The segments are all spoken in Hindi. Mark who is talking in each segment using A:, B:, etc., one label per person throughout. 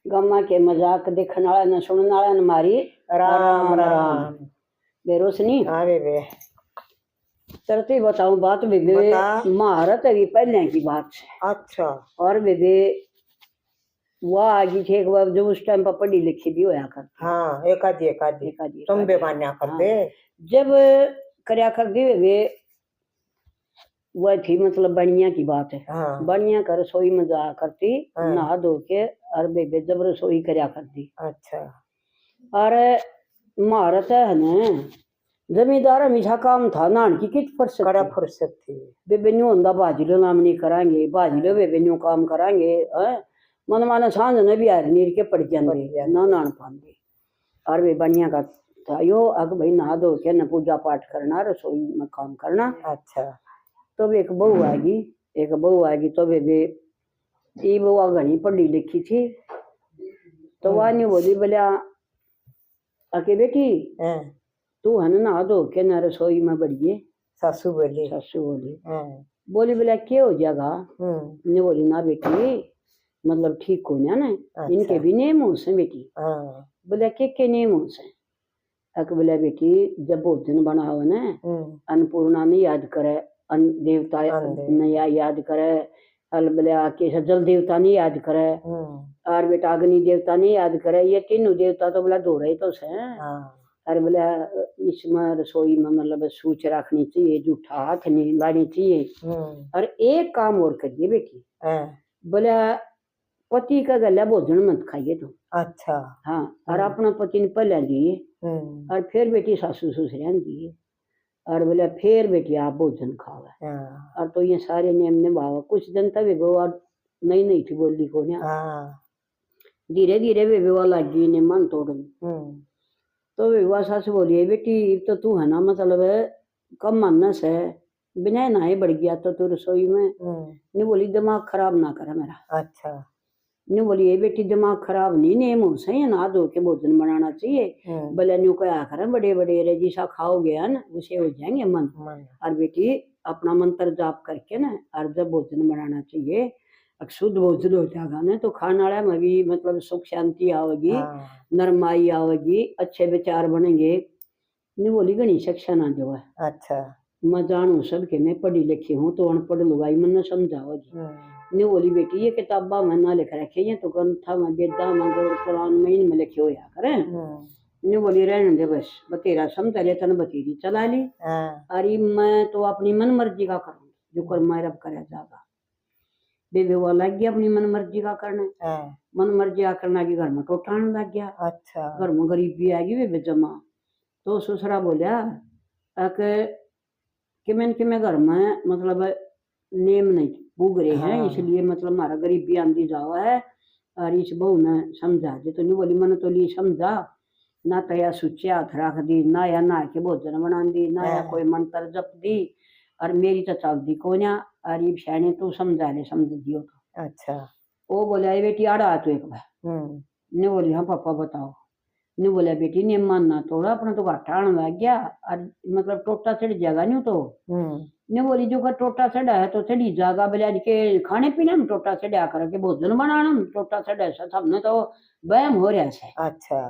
A: गम्मा के मजाक देखने वाला न सुनने वाला न मारी
B: राम राम।
A: बेरोशनी
B: हाँ बेबे
A: तरती बताऊं बात बेबे।
B: बता।
A: महारत अभी पहले की बात है।
B: अच्छा।
A: और बेबे वह आगे थे एक बार जो उस टाइम पर पढ़ी लिखी भी होया करती।
B: हाँ एकादी तुम बेमान्या कर दे।
A: जब करया कर दी बेबे वह थी मतलब बनिया की बात है।
B: हाँ।
A: बनिया कर रसोई में जा करती नहा धो के और बेबे जब रसोई करया करती।
B: अच्छा।
A: और महारत है न जमींदार हमेशा काम था नान की कित फुर्सत थी। बेबे न्यू होंदा बाजिलो नाम नहीं करांगे बाजिलो बेबे न्यू काम करांगे मन माने सांझ न भी यार नीर के पड़ जाएंगे ना नान पाएंगे। और वे बनिया का था यो अग भाई नहा धो के न पूजा पाठ करना रसोई में काम करना।
B: अच्छा।
A: तो एक बहू आएगी तो बेबे ये बउआ घनी पढ़ी लिखी थी तो वह नहीं बोली बोलिया आके बेटी तू है ना धो के न रसोई में बढ़िए। सासू बोली बोली बोला क्या हो जाएगा। ने बोली ना बेटी मतलब ठीक हो ना इनके भी नेम हो से बेटी। बोला के नेम हो से अक बोला बेटी जब भोजन बनाओ न अन्नपूर्णा नहीं याद करे देवता नहीं याद करे अल बोला के जल देवता नहीं याद करे और बेटा अग्नि देवता नहीं याद करे ये तीनों देवता तो बोला दो रहे तो से। अरे बोला इसमें रसोई में मतलब सूच रखनी चाहिए जूठा हाथ नहीं लानी चाहिए। और एक काम और करिए बेटी बोला पति का गला भोजन मत खाइए तुम। अच्छा। हाँ और अपना पति ने पहले दिए और फिर बेटी सासू ससुर दिए और बोला फिर बेटी आप भोजन खाओ। और तो ये सारे नियम निभाओ कुछ दिन तक वो नहीं थी बोली को धीरे धीरे वे लग गई ने मन तोड़न। तो विवाह सास बोलिए बेटी तो तू है ना मतलब कम मानस है बिना नहाए बढ़ गया तो तू रसोई में नहीं बोली दिमाग खराब ना करे मेरा। अच्छा। नहीं बोली ये बेटी दिमाग खराब नहीं नेम हो सही ना धो के भोजन बनाना चाहिए बोले न्यू क्या करे बड़े बड़े रजीसा खाओगे न उसे हो जाएंगे मन। और बेटी अपना मंत्र जाप करके ना और जब भोजन बनाना चाहिए शुद्ध भोजन हो जाएगा ना तो खाने वाला में भी मतलब सुख शांति आवेगी नरमाई आवेगी अच्छे विचार बनेंगे। नहीं बोली गणी शिक्षा ना जो है। अच्छा। मैं जानू सबके मैं पढ़ी लिखी हूँ तो अनपढ़ लुगाई मन समझाओगी। नहीं बोली बेटी ये किताबा में ना लिख रखे ये तो ग्रंथा में वेदा में कुरान में इनमें लिखे हो करें। नहीं बोली रहने दे बस बतेरा समझ रहे तन बतेरी चला ली। अरे मैं तो अपनी मन मर्जी का करूँ जो कर मैं रब करे जागा बेबे वो लग गया अपनी मन मर्जी का करने। मन मर्जी का करना की घर में टोटाने लग गया। अच्छा। घर में गरीबी आ गई बेबे जमा तो ससुरा बोलिया कि मैं घर में मतलब नेम नहीं भूग रहे हैं इसलिए मतलब हमारा गरीबी आंदी जावा है और इस बहू ने समझा दे तो नहीं बोली मैंने तो ली समझा ना तो या सुचे हाथ रख दी ना या नहा के भोजन बना दी ना या कोई मंत्र जप दी और मेरी तो चल दी को और ये शैने तू समझा ले समझ दियो तो। अच्छा। वो बोला बेटी आड़ा तू एक बार ने बोली हाँ पापा बताओ। ने बोला बेटी ने मानना थोड़ा अपना तो घाटा आने लग गया और मतलब टोटा चढ़ जाएगा नहीं तो ने बोली जो का टोटा चढ़ा है तो चढ़ी जाएगा बोले के खाने पीने में टोटा चढ़ा करके भोजन बनाना में टोटा चढ़ा सबने तो वहम हो रहा है। अच्छा।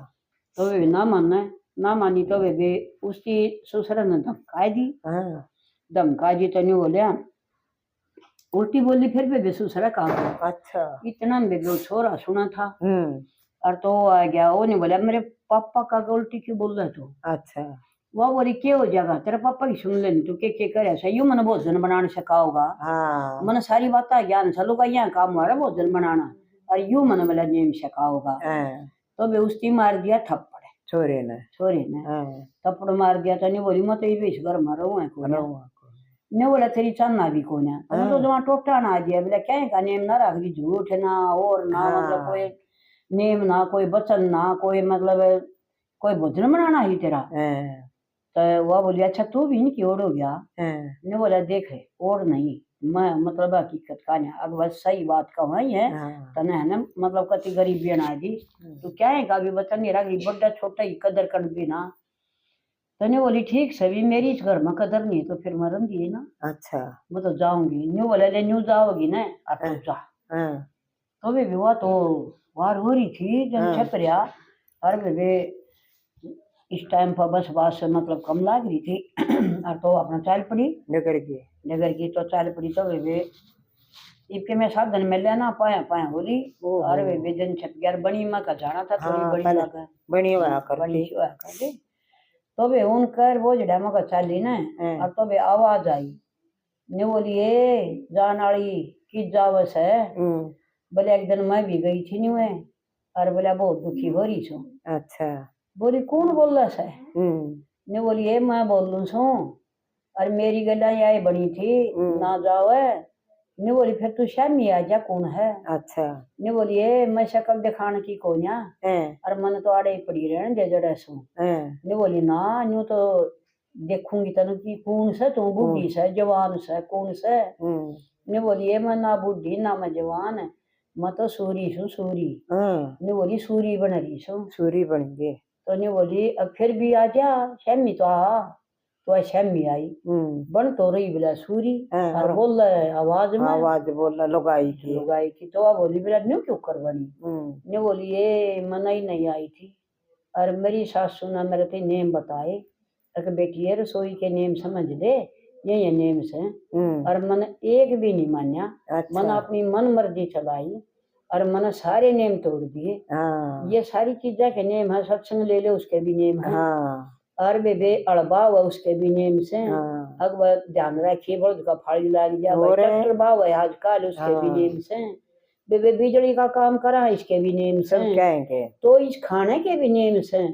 A: तो वे ना मानना है ना मानी तो वे उसकी ससुर ने धमका दी। धमका दी तो नहीं बोलिया उल्टी बोली फिर बेबे ससुरा कहा। अच्छा। इतना बेबे छोरा सुना था और तो आ गया वो नहीं बोला मेरे पापा का उल्टी क्यों बोल रहा तू। अच्छा। वो बोली क्या हो जाएगा तेरे पापा की सुन लेनी तू के करे ऐसा यूं मैंने भोजन बनाने सिखाओगा। मैंने सारी बात ज्ञान चलो का यहाँ काम हमारा भोजन बनाना और यूं मैंने बोला नियम सिखाओगा। तो वे उसकी मार दिया थप्पड़ छोरे ने थप्पड़ मार दिया तो नहीं बोली मैं तो इस घर में रहूँ ने बोला तेरी चन्ना भी कौन है तो जहाँ टोटा ना दिया बोला क्या का नेम ना रख दी झूठ ना और ना मतलब कोई नेम ना कोई वचन ना कोई मतलब कोई भोजन बनाना ही तेरा। तो वह बोली अच्छा तू भी इनकी ओर हो गया। ने बोला देख और नहीं मैं मतलब हकीकत का नहीं अब बस सही बात कहूँ है तने है ना मतलब कति गरीबी बना दी तो क्या है का भी वचन नहीं रख बड़ा छोटा ही कदर कर भी ना। तो ने बोली ठीक सभी मेरी इस घर में कदर नहीं है तो फिर मैं रंगी है ना। अच्छा। मैं तो जाऊंगी न्यू बोले ले न्यू जाओगी ना अब तो जा। तो भी विवाह तो वार हो रही थी जन छपरिया और वे इस टाइम पर बस बात से मतलब कम लाग रही थी और तो अपना चाल पड़ी नगर की तो चाल पड़ी तो वे इनके में साधन में लेना पाया पाया होली और वे जन छप गया बनी माँ का जाना था थोड़ी बड़ी जगह
B: बनी हुआ
A: करती तो वे उनकर वो जड़ा मका चाली ना और तो वे आवाज आई ने बोलिए जान वाली की जावस है बोले एक दिन मैं भी गई थी न्यू और बोला बहुत दुखी हो रही छू।
B: अच्छा
A: बोली कौन बोल रहा है ने बोलिए मैं बोल लू छू और मेरी गला यही बनी थी ना जाओ है ने बोली फिर तू शामी आ जा कौन है।
B: अच्छा
A: ने बोलिए मैं शक्ल दिखाने की कोन्या और मन तो आड़े पड़ी रहने दे जड़े सू ने बोली ना न्यू तो देखूंगी तनु की कौन से तू बूढ़ी से जवान से कौन से ने बोलिए मैं ना बूढ़ी ना मैं जवान मैं तो सूरी छू सूरी ने बोली सूरी बन रही छू
B: सूरी बन गई
A: तो ने बोली अब फिर भी आ जा शमी तो आ तो शमी आई बन तो रही बोला सूरी और बोल
B: आवाज बोल लुगाई
A: की तो बोली बोला न्यू क्यों कर बनी ने बोली ये मनाई नहीं आई थी और मेरी सासू ने मेरे थे नेम बताए अगर बेटी है रसोई के नेम समझ ले ये नेम से और मन एक भी नहीं मान्या मन अपनी मन मर्जी चलाई और मन सारे नेम तोड़ दिए ये सारी चीजें के नेम है सत्संग ले ले उसके भी नेम है और बे अड़बा व उसके भी नेम से अकबर ध्यान रखिए बहुत का फाड़ी लाग जा डॉक्टर बाव है आजकल उसके भी नेम से बे बिजली का काम करा इसके भी नेम से तो इस खाने के भी नेम से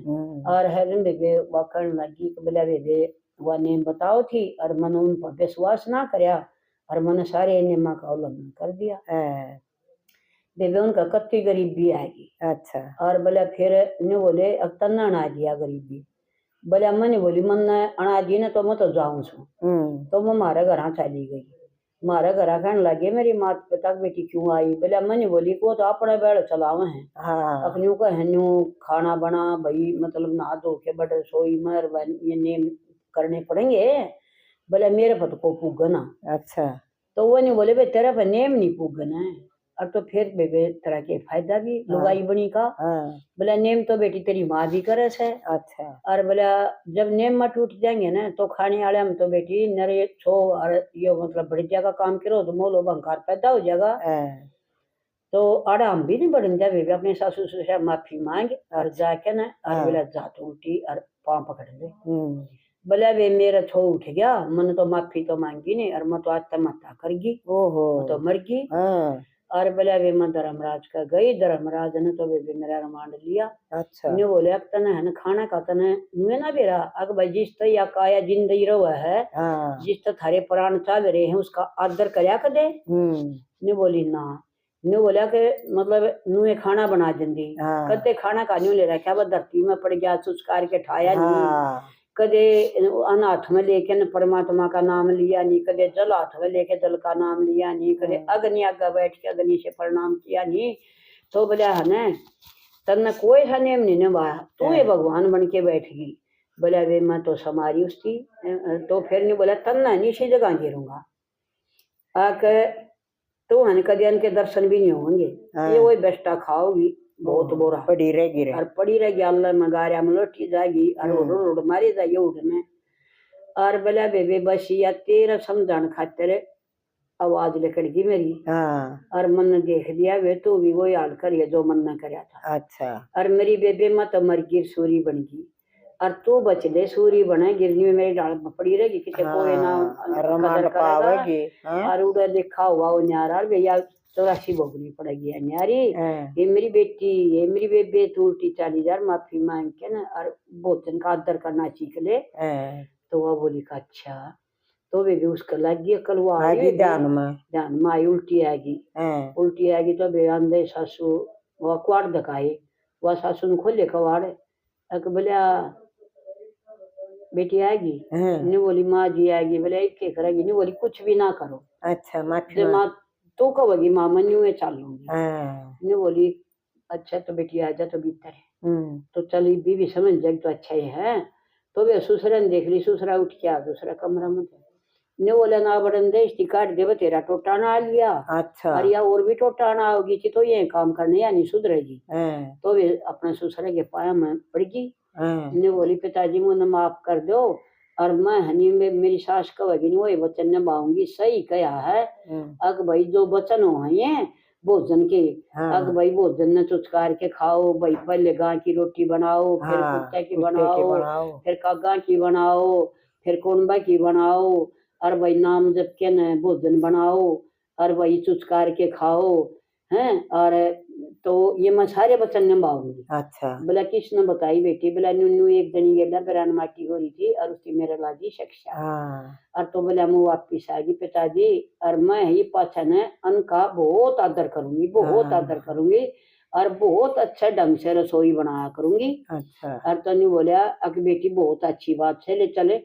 A: और हेरन बे वकन लगी बोला बे वह नेम बताओ थी और मन उन पर विश्वास ना करया और मन सारे नेमा का उल्लंघन कर दिया बेबे उनका कत्ती गरीबी आएगी। अच्छा और बोले फिर ने बोले अब तना ना दिया गरीबी बोले मैंने बोली मन अनाज जी ने तो मैं तो जाऊं छू तो मैं मारे घर चली गई मारे घर कहने लगे मेरी माता पिता बेटी क्यों आई बोले मैंने बोली को तो अपने बेड़ चलावे हैं अपनी को हन्यू खाना बना भाई मतलब नहा धो के बड़े रसोई मर ये नेम करने पड़ेंगे बोले मेरे पर को पुगना। अच्छा तो वो नहीं बोले भाई तेरा पर नेम नहीं पुगना है और तो फिर बेबे तरह के फायदा भी लुगाई बनी का बोला नेम तो बेटी तेरी माँ भी करे से। अच्छा और बोला जब नेम में टूट जाएंगे ना तो खाने वाले में तो बेटी नरे छो और ये मतलब बड़ी जगह काम करो तो मोलो बंकार पैदा हो जाएगा तो आराम भी नहीं बढ़ जाए बेबे अपने सासू से माफी मांगे और जाके ना और बोला जात उल्टी और पाँव पकड़ ले बोला वे मेरा छो उठ गया मन तो माफी तो मांगी नहीं और मैं तो आत्महत्या कर गई तो मर गई और बोला वे मैं धर्मराज का गई धर्मराज ने तो वे मेरा रिमांड लिया। अच्छा ने बोले अब तने है ना खाना का तने नुए ना बेरा अग भाई जिस तो या काया जिंदगी रो है जिस तो थारे प्राण चल रहे हैं उसका आदर करया कर दे ने बोली ना ने बोला के मतलब नुए खाना बना जंदी कदे खाना का न्यू ले रखा वो धरती में पड़ गया सुस्कार के ठाया नहीं कदे अनाथ में लेके न परमात्मा का नाम लिया नहीं कदे जल हाथ में लेके जल का नाम लिया नहीं कदे अग्नि आगे बैठ के अग्नि से प्रणाम किया नहीं तो बोला है न तन्ने कोई सा नेम नहीं निभाया तू ये भगवान बन के बैठ गई बोला वे मैं तो समारी उसकी तो फिर नहीं बोला तन्ना नीचे जगह गिरूंगा आके तो हन कदे इनके दर्शन भी नहीं होंगे ये वही बेस्टा खाओगी बहुत बोरा पड़ी रहेगी अल्लाह मगारिया में लोटी जाएगी और रोड मारी जाएगी उठने और बोला बेबे बस या तेरा समझान खातिर आवाज निकल मेरी और मन ने देख लिया वे तो भी वही हाल करिए जो मन ने कराया था। अच्छा और मेरी बेबे मत मर गिर सूरी बन गई और तू बच ले सूरी बने गिरनी में मेरी डाल पड़ी रहेगी किसी कोई ना और उधर लिखा हुआ वो न्यारा भैया 84 भोगनी पड़ेगी न्यारी ये मेरी बेटी ये मेरी बेबे तू उल्टी 40,000 माफी मांग के ना और भोजन का आदर करना सीख ले तो वह बोली का अच्छा तो वे भी उसका लग गया कलवा ध्यान में आई उल्टी आएगी तो बेरान दे सासू वह कुआड़ धकाए वह सासू ने खोले कवाड़ बोलिया बेटी आएगी नहीं बोली माँ जी आएगी बोले एक करेगी नहीं बोली कुछ भी ना करो। अच्छा माँ तो कहोगी माँ मैं न्यू चाल लूंगी नहीं बोली अच्छा तो बेटी आ जा तो भीतर है तो चली बीवी समझ जाए तो अच्छा ही है तो वे ससुरा ने देख ली ससुरा उठ के आ दूसरा कमरा में ने बोला ना बड़न दे इसकी काट दे तेरा टोटा ना लिया।
B: अच्छा
A: और या और भी टोटा ना होगी कि तो ये काम करने या नहीं सुधरेगी।
B: हैं,
A: तो वे अपने ससुर के पाया में पड़ गई।
B: हैं,
A: ने बोली पिताजी मुझे माफ कर दो और मैं हनी में मेरी सास कहेगी नहीं वही वचन निभाऊंगी। सही कहा है। अग भाई जो वचन हो ये भोजन के
B: हाँ।
A: अग भाई भोजन ने चुचकार के खाओ भाई पहले गाय की रोटी बनाओ फिर
B: हाँ,
A: कुत्ते की
B: कुत्ते की
A: बनाओ
B: बनाओ।
A: फिर कागा की बनाओ फिर कोनबा की बनाओ और भाई नाम जप के न भोजन बनाओ और भाई चुचकार के खाओ हैं। और तो ये मैं सारे वचन निभाऊंगी।
B: अच्छा
A: बोला किसने बताई बेटी। बोला नुनू एक जनी गेला बेरान माटी हो रही थी और उसकी मेरे लागी शिक्षा।
B: हाँ
A: और तो बोला मैं वापिस आ गई पिताजी और मैं ही पाछन उनका बहुत आदर करूंगी बहुत आदर करूंगी और बहुत अच्छा ढंग से रसोई बनाया करूंगी।
B: अच्छा
A: और तो नहीं बोला अक बेटी बहुत अच्छी बात है ले चले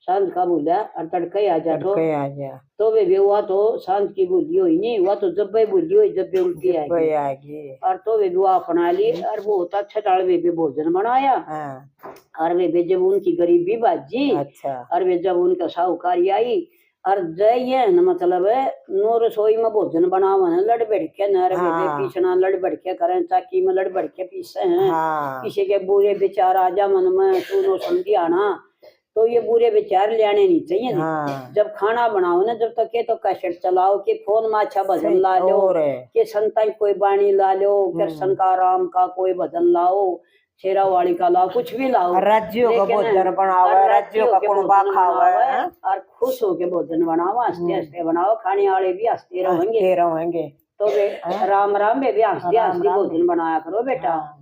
A: शांत का बोला और तड़का ही आ जा
B: तड़के आ गया
A: तो वे हुआ तो शांत की बोली हुई नहीं हुआ तो जब वे बोली हुई जब वे उल्टी
B: कोई
A: आएगी।
B: आगे
A: और तो वे दुआ अपना ली और बहुत अच्छा डाल वे भी भोजन बनाया।
B: हाँ
A: और वे भी जब उनकी गरीबी बाजी
B: अच्छा
A: और वे जब उनका साहूकारी आई और जय ये न मतलब है नो रसोई में भोजन बनावा न लड़ बढ़ के न वे
B: हाँ।
A: पीछना लड़ बढ़ के करें चाकी में लड़ बढ़ के पीसे हैं।
B: हाँ
A: किसी के बुरे विचार आ जा मन में तू नो समझी आना तो ये बुरे विचार ले आने नहीं चाहिए ना।
B: हाँ
A: जब खाना बनाओ ना जब तक के तो कैसेट चलाओ कि फोन में अच्छा भजन ला लो
B: और है।
A: कि संता की कोई बाणी ला लो कृष्ण का राम का कोई भजन लाओ शेरा वाली का लाओ कुछ भी लाओ
B: राज्यों का
A: लेकिन
B: भोजन बनावा राज्यों का
A: के
B: कुणबा
A: भोजन
B: खावा
A: बनावा
B: है
A: और खुश होके भोजन बनाओ हंसते हंसते बनाओ खाने वाले भी हंसते रहेंगे।
B: हंसते रहेंगे
A: तो वे राम राम वे भी हंसते
B: राम
A: हंसते
B: राम
A: भोजन बनाया करो बेटा।
B: हाँ।